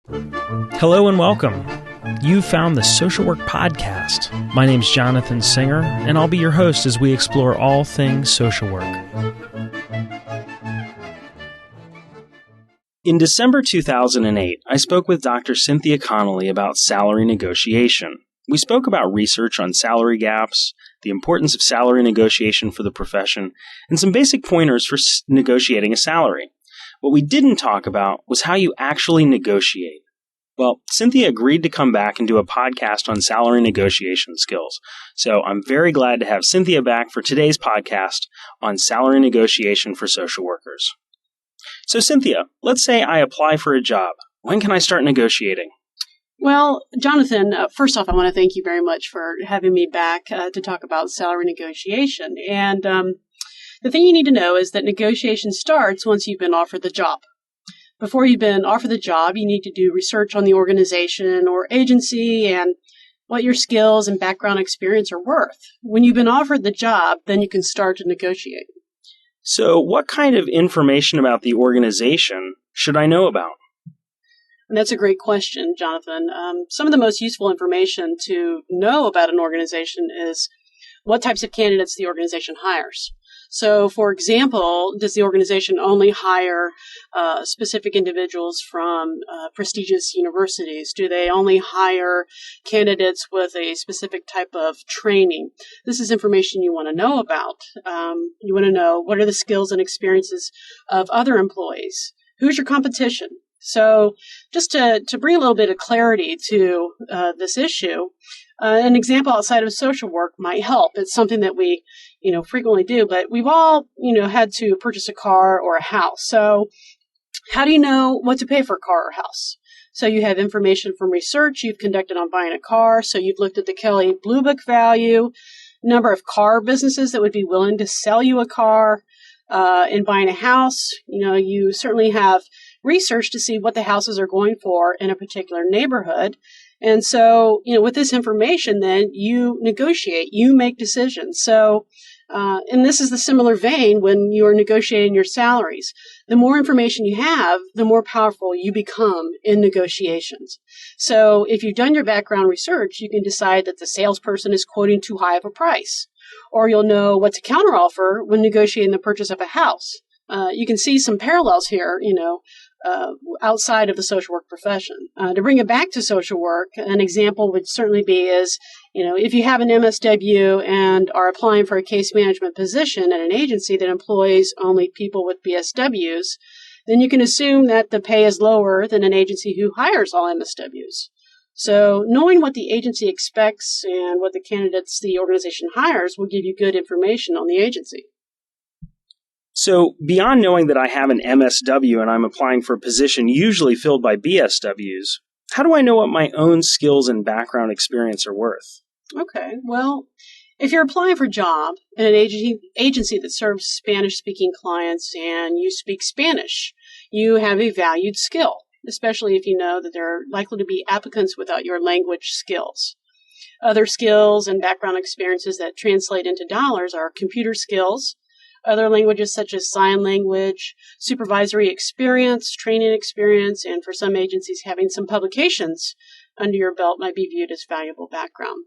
Hello and welcome. You've found the Social Work Podcast. My name's Jonathan Singer, and I'll be your host as we explore all things social work. In December 2008, I spoke with Dr. Cynthia Conley about salary negotiation. We spoke about research on salary gaps, the importance of salary negotiation for the profession, and some basic pointers for negotiating a salary. What we didn't talk about was how you actually negotiate. Well, Cynthia agreed to come back and do a podcast on salary negotiation skills. So I'm very glad to have Cynthia back for today's podcast on salary negotiation for social workers. So Cynthia, let's say I apply for a job. When can I start negotiating? Well, Jonathan, first off, I want to thank you very much for having me back to talk about salary negotiation. And the thing you need to know is that negotiation starts once you've been offered the job. Before you've been offered the job, you need to do research on the organization or agency and what your skills and background experience are worth. When you've been offered the job, then you can start to negotiate. So what kind of information about the organization should I know about? And that's a great question, Jonathan. Some of the most useful information to know about an organization is what types of candidates the organization hires. So, for example, does the organization only hire specific individuals from prestigious universities? Do they only hire candidates with a specific type of training? This is information you want to know about. You want to know what are the skills and experiences of other employees? Who's your competition? So just to bring a little bit of clarity to this issue, an example outside of social work might help. It's something that we, frequently do, but we've all, had to purchase a car or a house. So how do you know what to pay for a car or house? So you have information from research you've conducted on buying a car. So you've looked at the Kelley Blue Book value, number of car businesses that would be willing to sell you a car. In buying a house, you certainly have research to see what the houses are going for in a particular neighborhood. And so, with this information, then you negotiate, you make decisions. So, and this is the similar vein when you are negotiating your salaries. The more information you have, the more powerful you become in negotiations. So if you've done your background research, you can decide that the salesperson is quoting too high of a price, or you'll know what to counteroffer when negotiating the purchase of a house. You can see some parallels here, outside of the social work profession. To bring it back to social work, an example would certainly be if you have an MSW and are applying for a case management position at an agency that employs only people with BSWs, then you can assume that the pay is lower than an agency who hires all MSWs. So knowing what the agency expects and what the candidates the organization hires will give you good information on the agency. So beyond knowing that I have an MSW and I'm applying for a position usually filled by BSWs, how do I know what my own skills and background experience are worth? Okay, well, if you're applying for a job in an agency that serves Spanish-speaking clients and you speak Spanish, you have a valued skill, especially if you know that there are likely to be applicants without your language skills. Other skills and background experiences that translate into dollars are computer skills, other languages such as sign language, supervisory experience, training experience, and for some agencies, having some publications under your belt might be viewed as valuable background.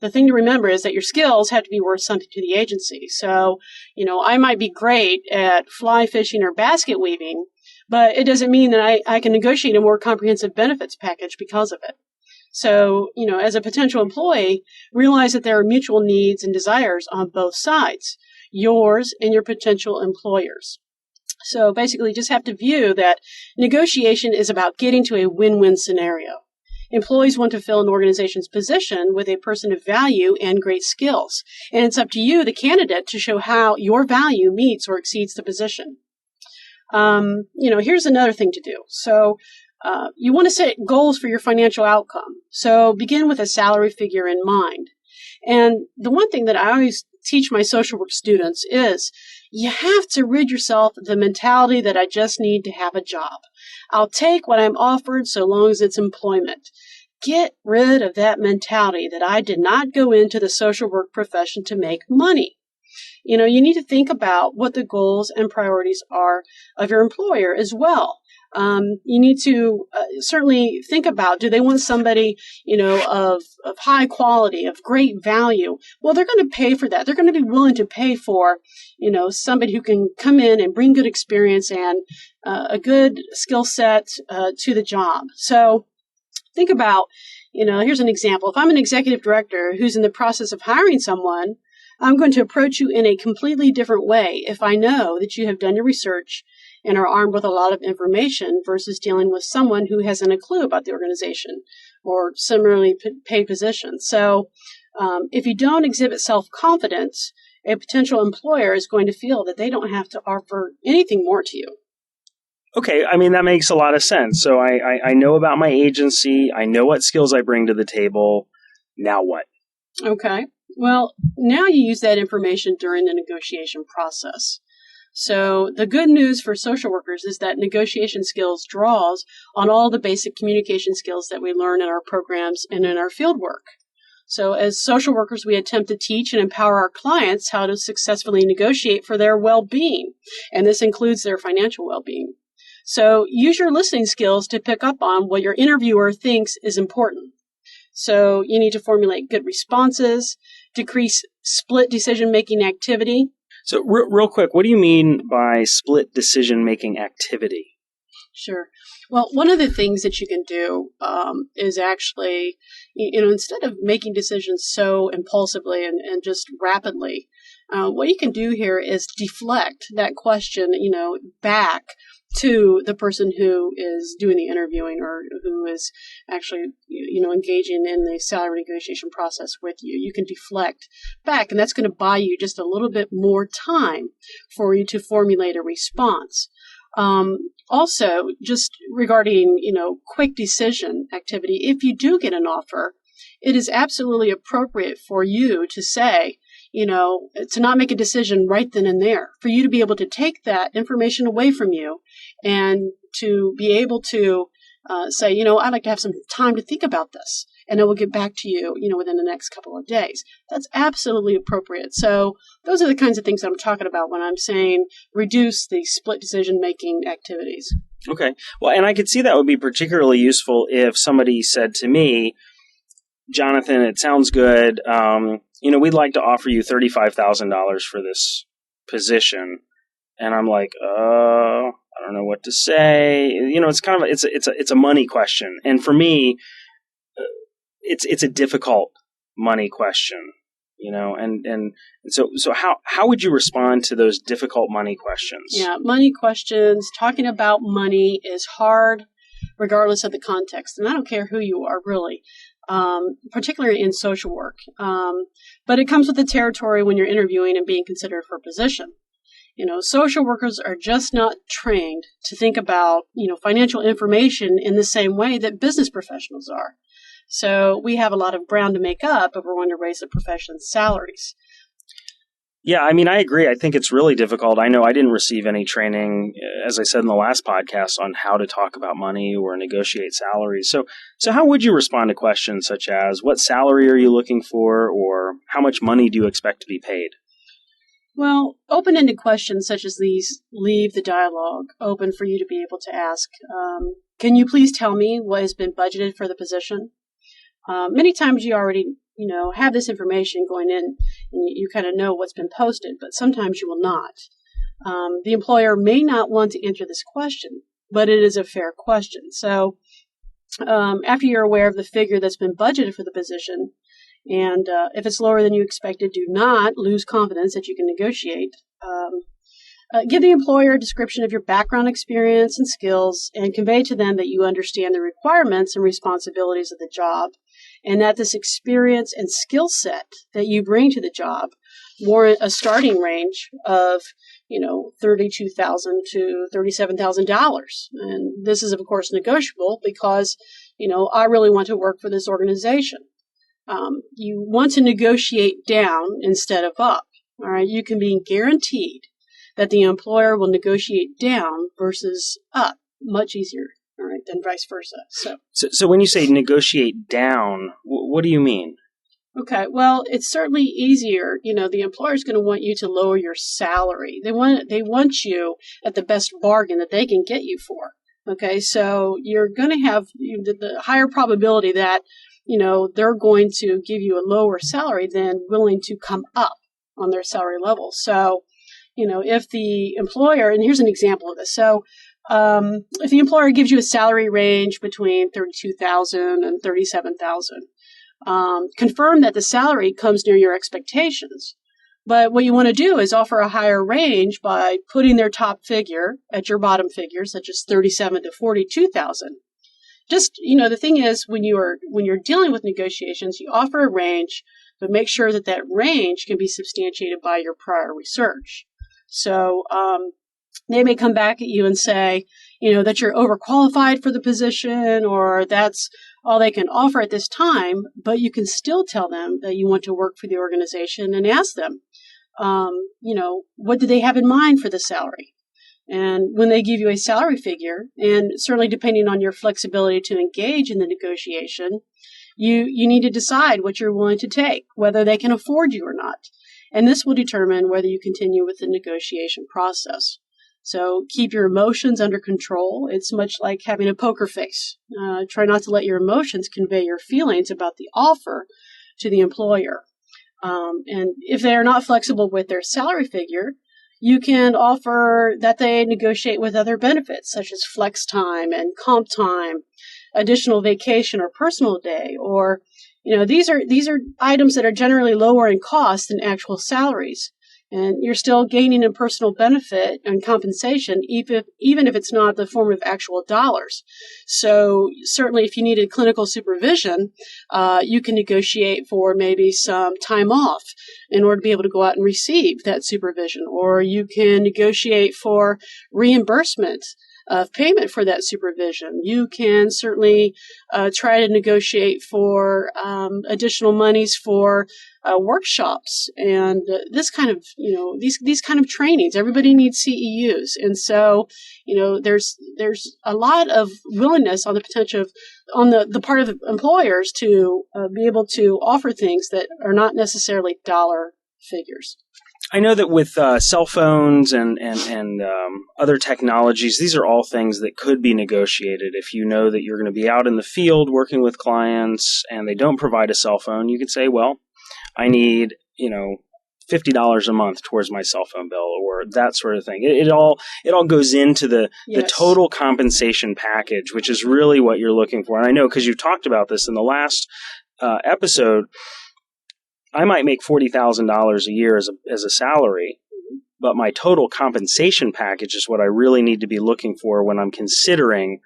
The thing to remember is that your skills have to be worth something to the agency. So, I might be great at fly fishing or basket weaving, but it doesn't mean that I can negotiate a more comprehensive benefits package because of it. So, as a potential employee, realize that there are mutual needs and desires on both sides, yours and your potential employers. So basically, just have to view that negotiation is about getting to a win-win scenario. Employees want to fill an organization's position with a person of value and great skills. And it's up to you, the candidate, to show how your value meets or exceeds the position. Here's another thing to do. So you want to set goals for your financial outcome. So begin with a salary figure in mind. And the one thing that I always teach my social work students is you have to rid yourself of the mentality that I just need to have a job. I'll take what I'm offered so long as it's employment. Get rid of that mentality that I did not go into the social work profession to make money. You need to think about what the goals and priorities are of your employer as well. You need to certainly think about, do they want somebody, of high quality, of great value? Well, they're going to pay for that. They're going to be willing to pay for, somebody who can come in and bring good experience and a good skill set to the job. So think about, here's an example. If I'm an executive director who's in the process of hiring someone, I'm going to approach you in a completely different way if I know that you have done your research and are armed with a lot of information versus dealing with someone who hasn't a clue about the organization or similarly paid position. So if you don't exhibit self-confidence, a potential employer is going to feel that they don't have to offer anything more to you. Okay, I mean, that makes a lot of sense. So I know about my agency. I know what skills I bring to the table. Now what? Okay. Well, now you use that information during the negotiation process. So the good news for social workers is that negotiation skills draws on all the basic communication skills that we learn in our programs and in our field work. So as social workers, we attempt to teach and empower our clients how to successfully negotiate for their well-being, and this includes their financial well-being. So use your listening skills to pick up on what your interviewer thinks is important. So you need to formulate good responses, decrease split decision-making activity. So real quick, what do you mean by split decision-making activity? Sure. Well, one of the things that you can do is actually, instead of making decisions so impulsively and just rapidly, what you can do here is deflect that question, back to the person who is doing the interviewing or who is actually, engaging in the salary negotiation process with you. You can deflect back, and that's going to buy you just a little bit more time for you to formulate a response. Also, just regarding, quick decision activity, if you do get an offer, it is absolutely appropriate for you to say, to not make a decision right then and there, for you to be able to take that information away from you and to be able to say, I'd like to have some time to think about this, and I will get back to you, within the next couple of days. That's absolutely appropriate. So those are the kinds of things I'm talking about when I'm saying reduce the split decision-making activities. Okay. Well, and I could see that would be particularly useful if somebody said to me, Jonathan, it sounds good. We'd like to offer you $35,000 for this position. And I'm like, I don't know what to say. It's kind of it's a money question, and for me, it's a difficult money question. And so how would you respond to those difficult money questions? Yeah, money questions. Talking about money is hard, regardless of the context, and I don't care who you are, really. Particularly in social work. But it comes with the territory when you're interviewing and being considered for a position. Social workers are just not trained to think about, financial information in the same way that business professionals are. So we have a lot of ground to make up if we're going to raise the profession's salaries. Yeah, I mean, I agree. I think it's really difficult. I know I didn't receive any training, as I said in the last podcast, on how to talk about money or negotiate salaries. So how would you respond to questions such as, what salary are you looking for, or how much money do you expect to be paid? Well, open-ended questions such as these leave the dialogue open for you to be able to ask, can you please tell me what has been budgeted for the position? Many times you already have this information going in, and you kind of know what's been posted, but sometimes you will not. The employer may not want to answer this question, but it is a fair question. So after you're aware of the figure that's been budgeted for the position, and if it's lower than you expected, do not lose confidence that you can negotiate. Give the employer a description of your background experience and skills, and convey to them that you understand the requirements and responsibilities of the job, and that this experience and skill set that you bring to the job warrant a starting range of, $32,000 to $37,000. And this is, of course, negotiable because, I really want to work for this organization. You want to negotiate down instead of up. All right, you can be guaranteed that the employer will negotiate down versus up much easier, all right, than vice versa. So when you say negotiate down, what do you mean? Okay, well, it's certainly easier. The employer is going to want you to lower your salary. They want you at the best bargain that they can get you for. Okay, so you're going to have the higher probability that, they're going to give you a lower salary than willing to come up on their salary level. So, if the employer, and here's an example of this. So, if the employer gives you a salary range between 32,000 and 37,000, confirm that the salary comes near your expectations. But what you want to do is offer a higher range by putting their top figure at your bottom figure, such as 37 to 42,000. Just, the thing is, when you're dealing with negotiations, you offer a range, but make sure that that range can be substantiated by your prior research. So they may come back at you and say, that you're overqualified for the position, or that's all they can offer at this time, but you can still tell them that you want to work for the organization and ask them, what do they have in mind for the salary? And when they give you a salary figure, and certainly depending on your flexibility to engage in the negotiation, you need to decide what you're willing to take, whether they can afford you or not. And this will determine whether you continue with the negotiation process. So keep your emotions under control. It's much like having a poker face. Try not to let your emotions convey your feelings about the offer to the employer. And if they are not flexible with their salary figure, you can offer that they negotiate with other benefits, such as flex time and comp time, additional vacation or personal day, or these are items that are generally lower in cost than actual salaries. And you're still gaining in personal benefit and compensation, even if it's not the form of actual dollars. So certainly if you needed clinical supervision, you can negotiate for maybe some time off in order to be able to go out and receive that supervision. Or you can negotiate for reimbursement of payment for that supervision. You can certainly try to negotiate for additional monies for workshops and this kind of, these kind of trainings. Everybody needs CEUs, and so there's a lot of willingness on the part of employers to be able to offer things that are not necessarily dollar figures. I know that with cell phones and other technologies, these are all things that could be negotiated. If you know that you're going to be out in the field working with clients and they don't provide a cell phone, you could say, well, I need, $50 a month towards my cell phone bill, or that sort of thing. It all goes into the total compensation package, which is really what you're looking for. And I know because you talked about this in the last episode. I might make $40,000 a year as a salary, but my total compensation package is what I really need to be looking for when I'm considering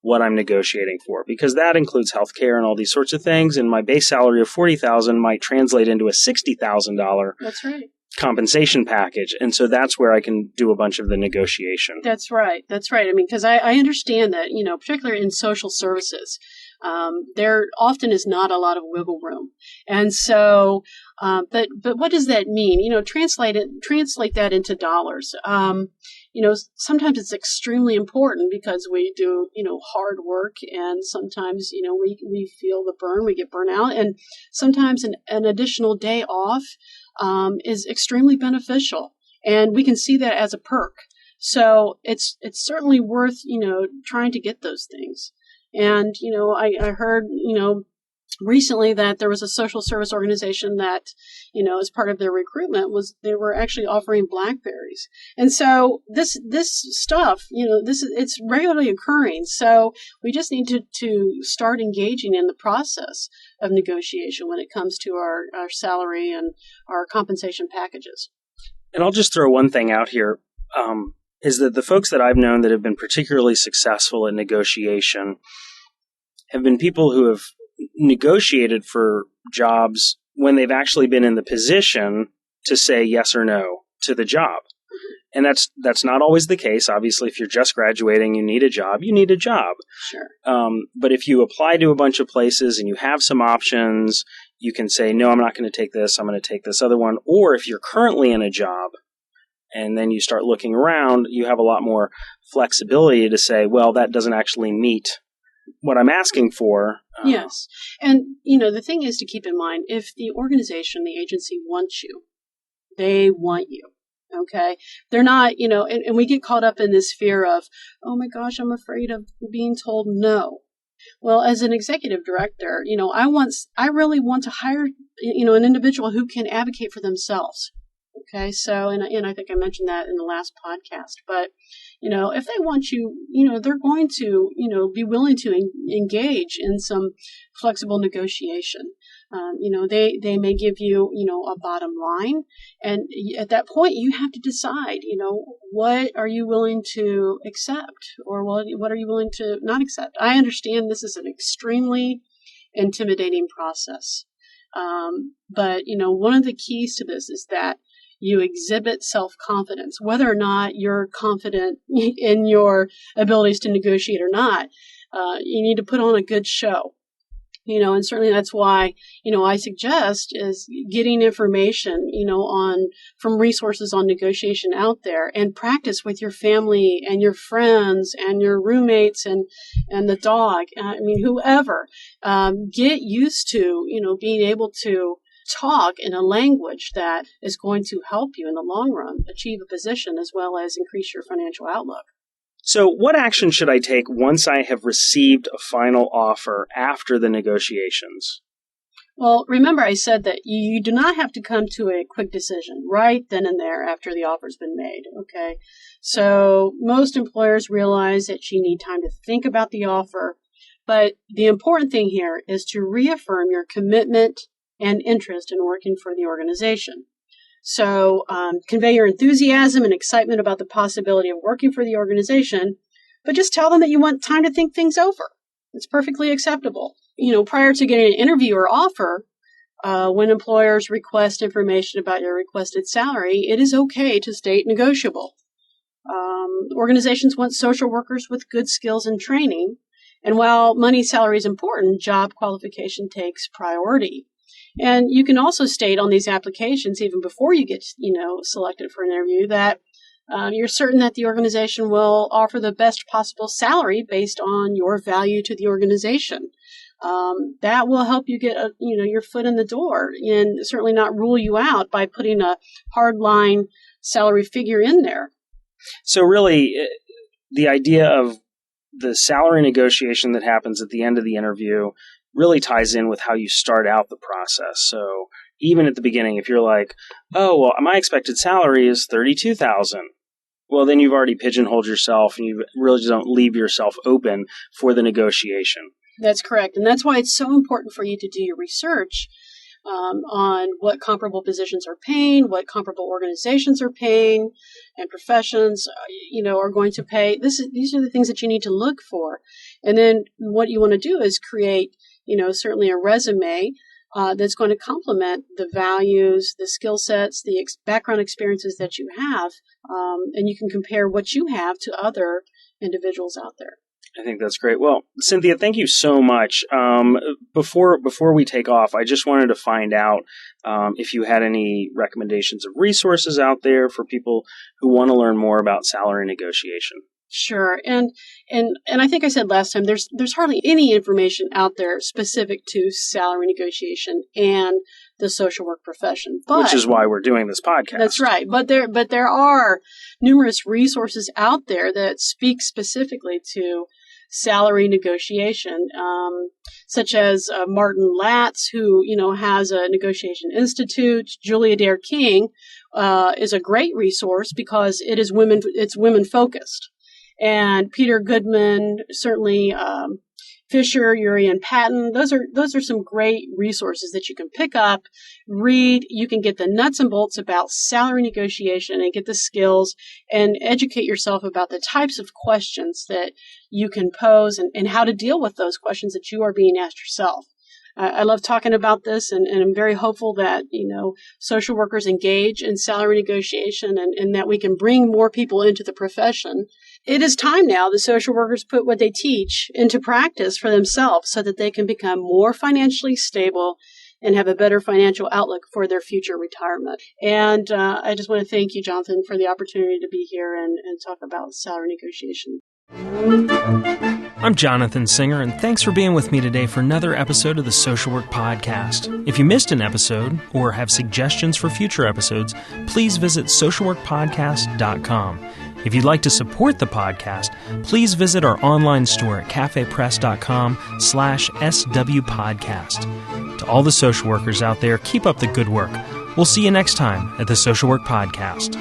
what I'm negotiating for, because that includes healthcare and all these sorts of things. And my base salary of $40,000 might translate into a $60,000 That's right. compensation package, and so that's where I can do a bunch of the negotiation. That's right. I mean, because I understand that particularly in social services. There often is not a lot of wiggle room. And so, but what does that mean? Translate that into dollars. Sometimes it's extremely important because we do, hard work, and sometimes, we feel the burn, we get burnout, and sometimes an additional day off, is extremely beneficial, and we can see that as a perk. So it's certainly worth, trying to get those things. And, I heard, recently that there was a social service organization that, as part of their recruitment they were actually offering BlackBerries. And so this stuff, it's regularly occurring. So we just need to start engaging in the process of negotiation when it comes to our salary and our compensation packages. And I'll just throw one thing out here. Is that the folks that I've known that have been particularly successful in negotiation have been people who have negotiated for jobs when they've actually been in the position to say yes or no to the job. And that's not always the case. Obviously, if you're just graduating, you need a job. Sure. But if you apply to a bunch of places and you have some options, you can say, no, I'm not going to take this. I'm going to take this other one. Or if you're currently in a job, and then you start looking around, you have a lot more flexibility to say, well, that doesn't actually meet what I'm asking for. Yes. And, the thing is to keep in mind, if the organization, the agency wants you, they want you. Okay. They're not, and we get caught up in this fear of, oh my gosh, I'm afraid of being told no. Well, as an executive director, I really want to hire, an individual who can advocate for themselves. Okay. So, and I think I mentioned that in the last podcast, but, if they want you, they're going to, be willing to engage in some flexible negotiation. They may give you, a bottom line. And at that point, you have to decide, what are you willing to accept or what are you willing to not accept? I understand this is an extremely intimidating process. But, one of the keys to this is that you exhibit self-confidence, whether or not you're confident in your abilities to negotiate or not. You need to put on a good show. And certainly that's why, I suggest is getting information, from resources on negotiation out there and practice with your family and your friends and your roommates and the dog. Whoever, get used to, being able to talk in a language that is going to help you in the long run achieve a position as well as increase your financial outlook. So what action should I take once I have received a final offer after the negotiations? Well, remember I said that you do not have to come to a quick decision right then and there after the offer's been made, okay? So most employers realize that you need time to think about the offer, but the important thing here is to reaffirm your commitment and interest in working for the organization. So convey your enthusiasm and excitement about the possibility of working for the organization, but just tell them that you want time to think things over. It's perfectly acceptable. Prior to getting an interview or offer, when employers request information about your requested salary, it is okay to state negotiable. Organizations want social workers with good skills and training. And while money salary is important, job qualification takes priority. And you can also state on these applications, even before you get, selected for an interview, that you're certain that the organization will offer the best possible salary based on your value to the organization. That will help you get, your foot in the door and certainly not rule you out by putting a hard line salary figure in there. So really, the idea of the salary negotiation that happens at the end of the interview really ties in with how you start out the process. So even at the beginning, if you're like, oh, well, my expected salary is $32,000, well, then you've already pigeonholed yourself and you really just don't leave yourself open for the negotiation. That's correct. And that's why it's so important for you to do your research on what comparable positions are paying, what comparable organizations are paying, and professions, are going to pay. These are the things that you need to look for. And then what you want to do is create, certainly a resume that's going to complement the values, the skill sets, the background experiences that you have, and you can compare what you have to other individuals out there. I think that's great. Well, Cynthia, thank you so much. Before we take off, I just wanted to find out if you had any recommendations of resources out there for people who want to learn more about salary negotiation. Sure. And I think I said last time, there's hardly any information out there specific to salary negotiation and the social work profession. Which is why we're doing this podcast. That's right. But there are numerous resources out there that speak specifically to salary negotiation, such as Martin Latz, who has a negotiation institute. Julia Dare King is a great resource because it's women focused. And Peter Goodman, certainly Fisher, Urey, and Patton. Those are some great resources that you can pick up, read. You can get the nuts and bolts about salary negotiation and get the skills and educate yourself about the types of questions that you can pose and how to deal with those questions that you are being asked yourself. I love talking about this, and I'm very hopeful that, social workers engage in salary negotiation and that we can bring more people into the profession. It is time now the social workers put what they teach into practice for themselves so that they can become more financially stable and have a better financial outlook for their future retirement. And I just want to thank you, Jonathan, for the opportunity to be here and talk about salary negotiation. I'm Jonathan Singer, and thanks for being with me today for another episode of the Social Work Podcast. If you missed an episode or have suggestions for future episodes, please visit socialworkpodcast.com. If you'd like to support the podcast, please visit our online store at cafepress.com/swpodcast. To all the social workers out there, keep up the good work. We'll see you next time at the Social Work Podcast.